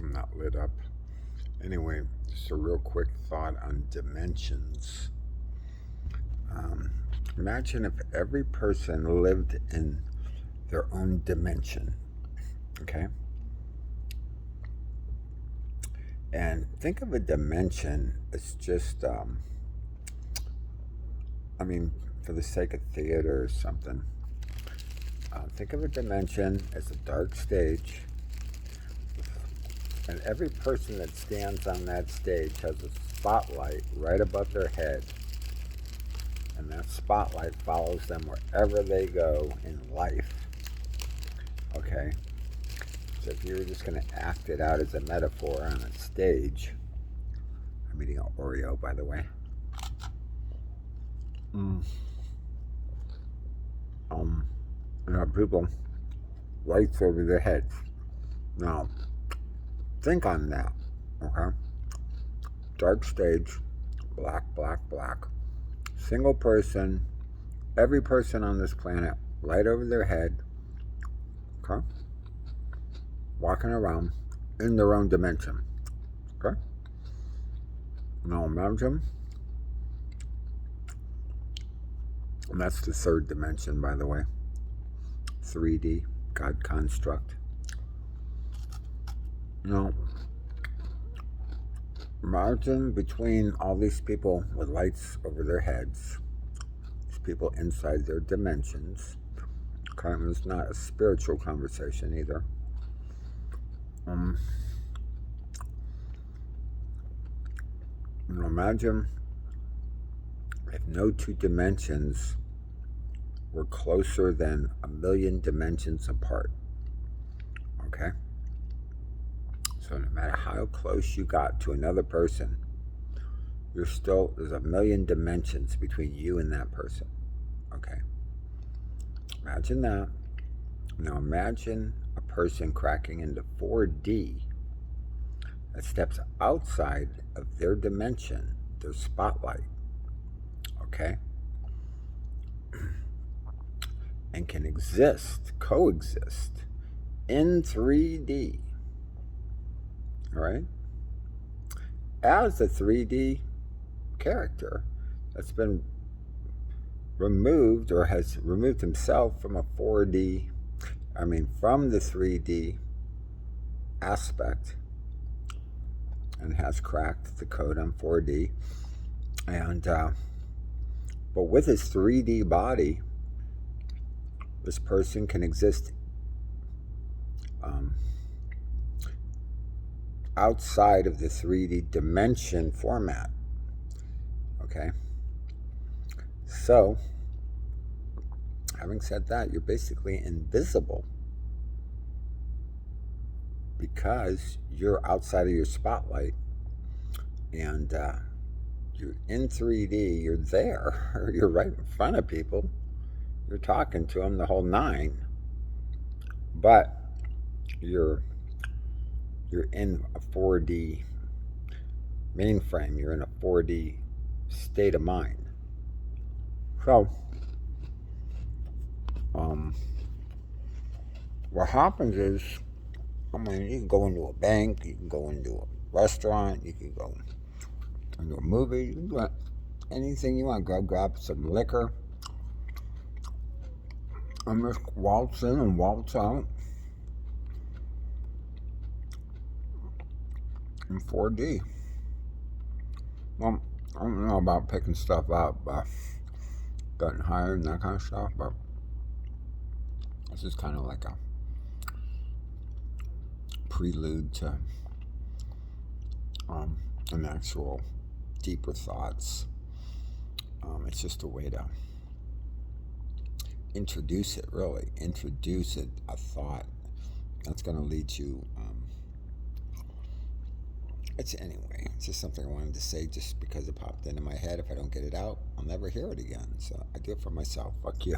I'm not lit up. Anyway, just a real quick thought on dimensions. Um, Imagine if every person lived in their own dimension, okay? And think of a dimension as just, for the sake of theater or something, think of a dimension as a dark stage, and every person that stands on that stage has a spotlight right above their head, and that spotlight follows them wherever they go in life. Okay? So if you were just going to act it out as a metaphor on a stage, I'm eating an Oreo, by the way. People lights over their heads. Now, think on that. Okay? Dark stage, black, black, black. Single person, every person on this planet, light over their head. Okay? Walking around in their own dimension. Okay? Now imagine, and that's the third dimension, by the way. 3D, God construct. Now, imagine between all these people with lights over their heads, these people inside their dimensions. It's not a spiritual conversation either. Imagine if no two dimensions were closer than 1,000,000 dimensions apart. Okay? So no matter how close you got to another person, there's 1,000,000 dimensions between you and that person. Okay? Imagine that. Now imagine a person cracking into 4D that steps outside of their dimension, their spotlight. Okay? And can coexist in 3D. All right? As a 3D character that's been removed or has removed himself from from the 3D aspect and has cracked the code on 4D. And, but with his 3D body, this person can exist outside of the 3D dimension format. Okay? So, having said that, you're basically invisible because you're outside of your spotlight and you're in 3D, you're there, you're right in front of people, you're talking to them the whole nine, but you're in a 4D mainframe, you're in a 4D state of mind. So, what happens is, you can go into a bank, you can go into a restaurant, you can go into a movie, you can do anything you want. Go grab some liquor, and just waltz in and waltz out in 4D. Well, I don't know about picking stuff up, but getting hired and that kind of stuff, but this is kind of like a prelude to an actual deeper thoughts. It's just a way to introduce it, a thought that's going to lead you. It's just something I wanted to say just because it popped into my head. If I don't get it out, I'll never hear it again. So I do it for myself. Fuck you.